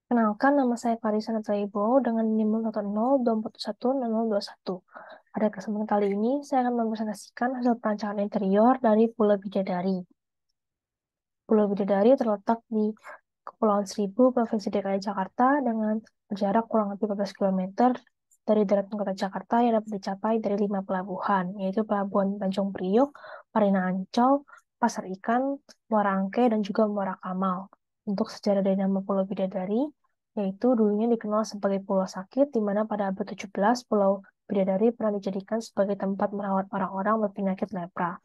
Kenalkan, nama saya Clarissa Natalibo dengan NIM 102410021. Pada kesempatan kali ini, saya akan mempresentasikan hasil perancangan interior dari Pulau Bidadari. Pulau Bidadari terletak di Kepulauan Seribu, Provinsi DKI Jakarta, dengan jarak kurang lebih 14 km dari daratan kota Jakarta yang dapat dicapai dari 5 pelabuhan, yaitu Pelabuhan Tanjung Priok, Marina Ancol, Pasar Ikan, Muara Angke, dan juga Muara Kamal. Untuk sejarah dari nama Pulau Bidadari, yaitu dulunya dikenal sebagai Pulau Sakit, di mana pada abad 17 Pulau Bidadari pernah dijadikan sebagai tempat merawat orang-orang berpenyakit lepra.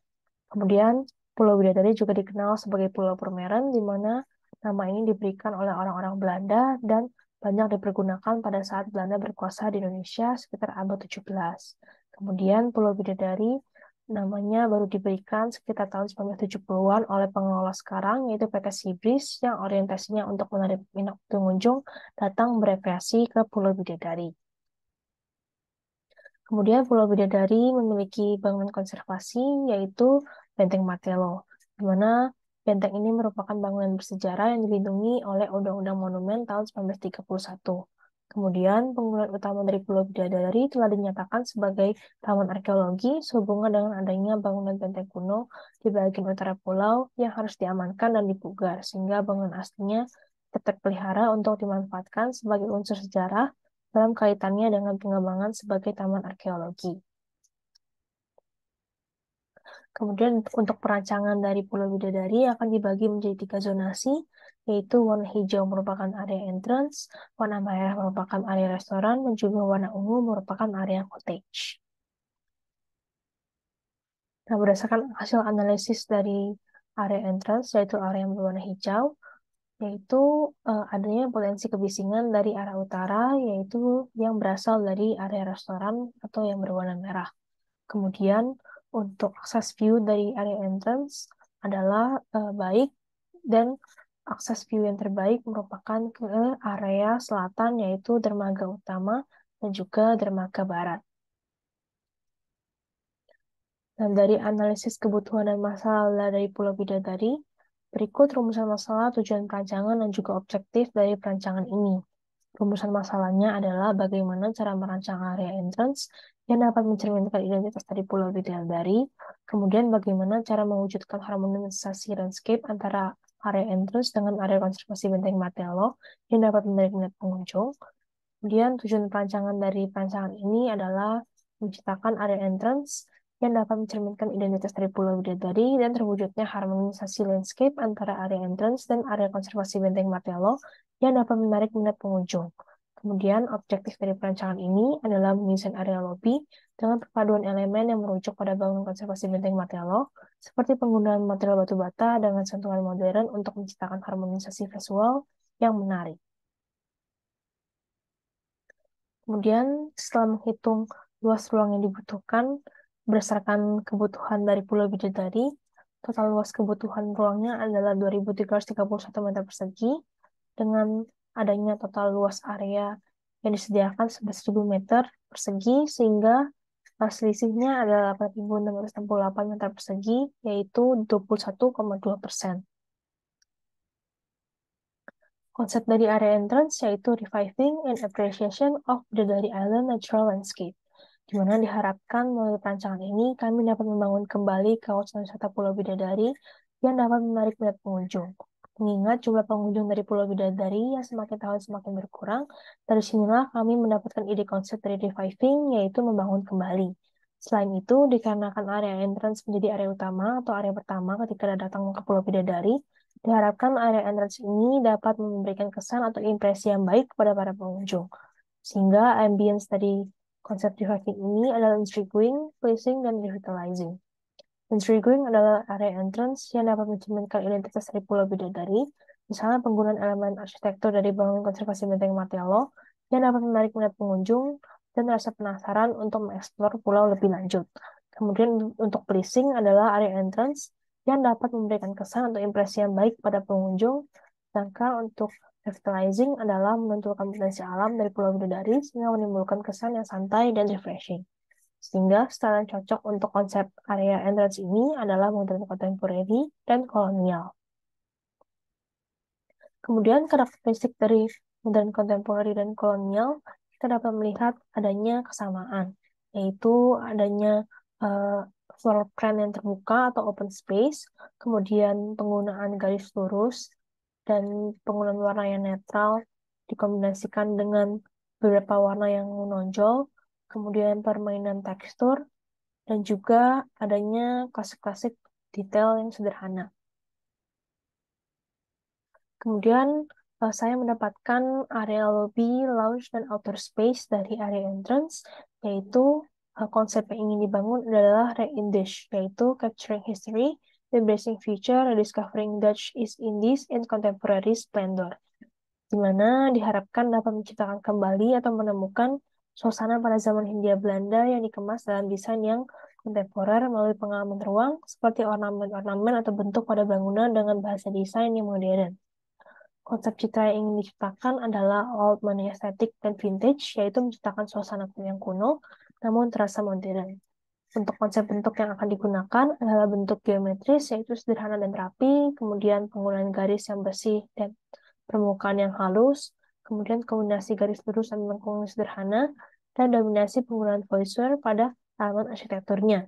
Kemudian, Pulau Bidadari juga dikenal sebagai Pulau Permeren, di mana nama ini diberikan oleh orang-orang Belanda dan banyak dipergunakan pada saat Belanda berkuasa di Indonesia sekitar abad 17. Kemudian, Pulau Bidadari namanya baru diberikan sekitar tahun 1970-an oleh pengelola sekarang, yaitu PT Seabreeze, yang orientasinya untuk menarik minat pengunjung datang berekreasi ke Pulau Bidadari. Kemudian Pulau Bidadari memiliki bangunan konservasi, yaitu Benteng Martello, di mana benteng ini merupakan bangunan bersejarah yang dilindungi oleh Undang-Undang Monumen tahun 1931. Kemudian, penggunaan utama dari Pulau Bidadari telah dinyatakan sebagai taman arkeologi sehubungan dengan adanya bangunan benteng kuno di bagian utara pulau yang harus diamankan dan dipugar, sehingga bangunan aslinya tetap pelihara untuk dimanfaatkan sebagai unsur sejarah dalam kaitannya dengan pengembangan sebagai taman arkeologi. Kemudian untuk perancangan dari Pulau Bidadari akan dibagi menjadi 3 zonasi, yaitu warna hijau merupakan area entrance, warna merah merupakan area restoran, dan juga warna ungu merupakan area cottage. Nah, berdasarkan hasil analisis dari area entrance, yaitu area yang berwarna hijau, yaitu adanya potensi kebisingan dari arah utara, yaitu yang berasal dari area restoran atau yang berwarna merah. Kemudian untuk akses view dari area entrance adalah baik, dan akses view yang terbaik merupakan ke area selatan, yaitu dermaga utama dan juga dermaga barat. Dan dari analisis kebutuhan dan masalah dari Pulau Bidadari, berikut rumusan masalah, tujuan perancangan, dan juga objektif dari perancangan ini. Rumusan masalahnya adalah bagaimana cara merancang area entrance yang dapat mencerminkan identitas dari Pulau Bidadari, kemudian bagaimana cara mewujudkan harmonisasi landscape antara area entrance dengan area konservasi Benteng Martello yang dapat menarik minat pengunjung. Kemudian tujuan perancangan dari perancangan ini adalah menciptakan area entrance yang dapat mencerminkan identitas dari Pulau Bidadari dan terwujudnya harmonisasi landscape antara area entrance dan area konservasi Benteng Martello yang dapat menarik minat pengunjung. Kemudian, objektif dari perancangan ini adalah mendesain area lobi dengan perpaduan elemen yang merujuk pada bangunan konservasi Benteng Martello, seperti penggunaan material batu bata dengan sentuhan modern untuk menciptakan harmonisasi visual yang menarik. Kemudian, setelah menghitung luas ruang yang dibutuhkan berdasarkan kebutuhan dari Pulau Bidadari, total luas kebutuhan ruangnya adalah 2.331 meter persegi, dengan adanya total luas area yang disediakan 11.000 meter persegi, sehingga selisihnya adalah 8.668 meter persegi, yaitu 21,2%. Konsep dari area entrance yaitu Reviving and Appreciation of Bidadari Island Natural Landscape, di mana diharapkan melalui perancangan ini kami dapat membangun kembali kawasan wisata Pulau Bidadari yang dapat menarik minat pengunjung. Mengingat jumlah pengunjung dari Pulau Bidadari yang semakin tahun semakin berkurang, dari sinilah kami mendapatkan ide konsep dari reviving, yaitu membangun kembali. Selain itu, dikarenakan area entrance menjadi area utama atau area pertama ketika datang ke Pulau Bidadari, diharapkan area entrance ini dapat memberikan kesan atau impresi yang baik kepada para pengunjung. Sehingga ambience dari konsep reviving ini adalah intriguing, pleasing, dan revitalizing. Intriguing adalah area entrance yang dapat mencerminkan identitas dari Pulau Bidadari, misalnya penggunaan elemen arsitektur dari bangunan konservasi Benteng Martello yang dapat menarik minat pengunjung dan rasa penasaran untuk mengeksplor pulau lebih lanjut. Kemudian untuk pleasing adalah area entrance yang dapat memberikan kesan atau impresi yang baik pada pengunjung, sedangkan untuk revitalizing adalah menonjolkan potensi alam dari Pulau Bidadari sehingga menimbulkan kesan yang santai dan refreshing. Sehingga style yang cocok untuk konsep area entrance ini adalah modern contemporary dan kolonial. Kemudian karakteristik dari modern kontemporer dan kolonial, kita dapat melihat adanya kesamaan, yaitu adanya uh, floor plan yang terbuka atau open space, kemudian penggunaan garis lurus, dan penggunaan warna yang netral dikombinasikan dengan beberapa warna yang menonjol, kemudian permainan tekstur, dan juga adanya klasik-klasik detail yang sederhana. Kemudian saya mendapatkan area lobby, lounge, dan outer space dari area entrance, yaitu konsep yang ingin dibangun adalah re-Indish, yaitu capturing history, embracing future, rediscovering Dutch East Indies in contemporary splendor, di mana diharapkan dapat menciptakan kembali atau menemukan suasana pada zaman Hindia Belanda yang dikemas dalam desain yang kontemporer melalui pengalaman ruang seperti ornamen-ornamen atau bentuk pada bangunan dengan bahasa desain yang modern. Konsep citra yang ingin diciptakan adalah old money aesthetic dan vintage, yaitu menciptakan suasana yang kuno, namun terasa modern. Untuk konsep bentuk yang akan digunakan adalah bentuk geometris, yaitu sederhana dan rapi, kemudian penggunaan garis yang bersih dan permukaan yang halus, kemudian kombinasi garis lurus dan lengkung sederhana, dan dominasi penggunaan voiceover pada elemen arsitekturnya.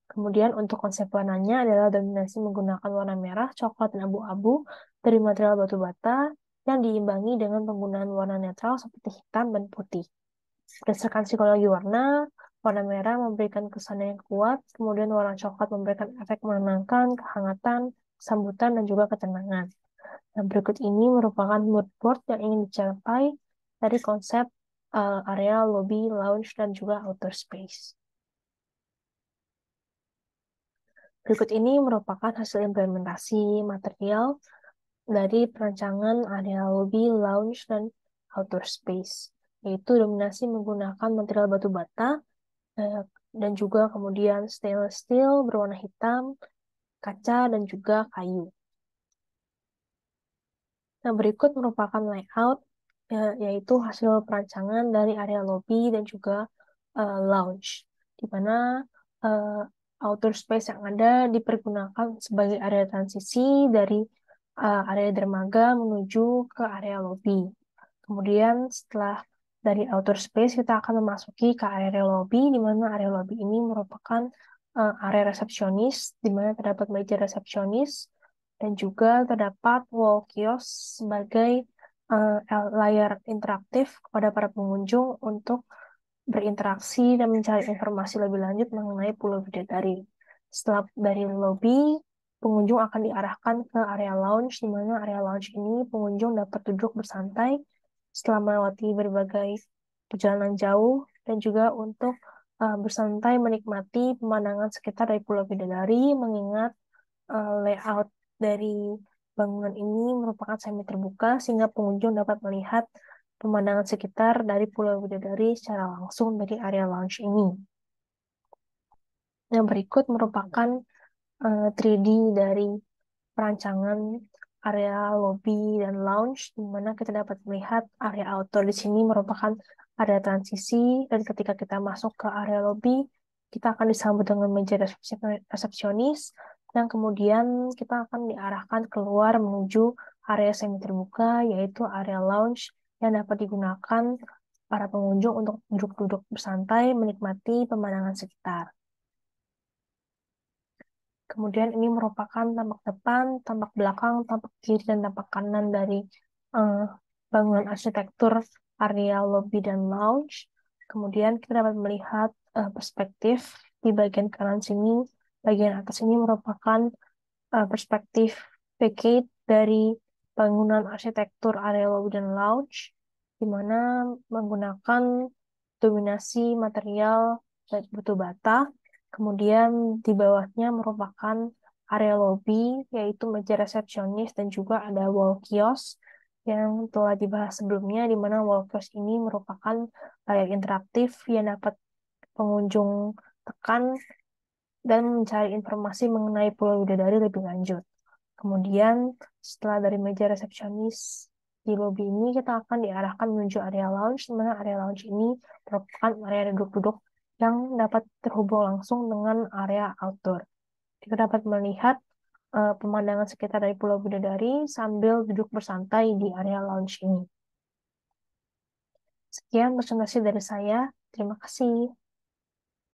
Kemudian untuk konsep warnanya adalah dominasi menggunakan warna merah, coklat, dan abu-abu dari material batu bata yang diimbangi dengan penggunaan warna netral seperti hitam dan putih. Berdasarkan psikologi warna, warna merah memberikan kesan yang kuat, kemudian warna coklat memberikan efek menenangkan, kehangatan, sambutan, dan juga ketenangan. Dan berikut ini merupakan mood board yang ingin dicapai dari konsep area lobby, lounge, dan juga outer space. Berikut ini merupakan hasil implementasi material dari perancangan area lobby, lounge, dan outdoor space, yaitu dominasi menggunakan material batu bata, dan juga kemudian stainless steel berwarna hitam, kaca, dan juga kayu. Nah, berikut merupakan layout, yaitu hasil perancangan dari area lobby dan juga lounge, di mana uh, outer space yang ada dipergunakan sebagai area transisi dari area dermaga menuju ke area lobby. Kemudian setelah dari outer space kita akan memasuki ke area lobby, di mana area lobby ini merupakan area resepsionis, di mana terdapat meja resepsionis, dan juga terdapat wall kiosk sebagai uh, layar interaktif kepada para pengunjung untuk berinteraksi dan mencari informasi lebih lanjut mengenai Pulau Bidadari. Setelah dari lobby, pengunjung akan diarahkan ke area lounge, di mana area lounge ini pengunjung dapat duduk bersantai setelah melewati berbagai perjalanan jauh dan juga untuk bersantai menikmati pemandangan sekitar dari Pulau Bidadari, mengingat layout dari bangunan ini merupakan semi terbuka sehingga pengunjung dapat melihat pemandangan sekitar dari Pulau Bidadari secara langsung dari area lounge ini. Yang berikut merupakan 3D dari perancangan area lobby dan lounge, di mana kita dapat melihat area outdoor di sini merupakan area transisi, dan ketika kita masuk ke area lobby, kita akan disambut dengan meja resepsionis, dan kemudian kita akan diarahkan keluar menuju area semi terbuka, yaitu area lounge yang dapat digunakan para pengunjung untuk duduk-duduk bersantai menikmati pemandangan sekitar. Kemudian ini merupakan tampak depan, tampak belakang, tampak kiri, dan tampak kanan dari eh, bangunan arsitektur area lobby dan lounge. Kemudian kita dapat melihat perspektif di bagian kanan sini. Bagian atas ini merupakan perspektif facade dari bangunan arsitektur area lobby dan lounge, di mana menggunakan dominasi material batu bata. Kemudian di bawahnya merupakan area lobby, yaitu meja resepsionis dan juga ada wall kiosk yang telah dibahas sebelumnya, di mana wall kiosk ini merupakan layar interaktif yang dapat pengunjung tekan dan mencari informasi mengenai Pulau Widadari lebih lanjut. Kemudian setelah dari meja resepsionis di lobi ini kita akan diarahkan menuju area lounge, di mana area lounge ini merupakan area duduk-duduk yang dapat terhubung langsung dengan area outdoor. Kita dapat melihat pemandangan sekitar dari Pulau Bidadari sambil duduk bersantai di area lounge ini. Sekian presentasi dari saya. Terima kasih.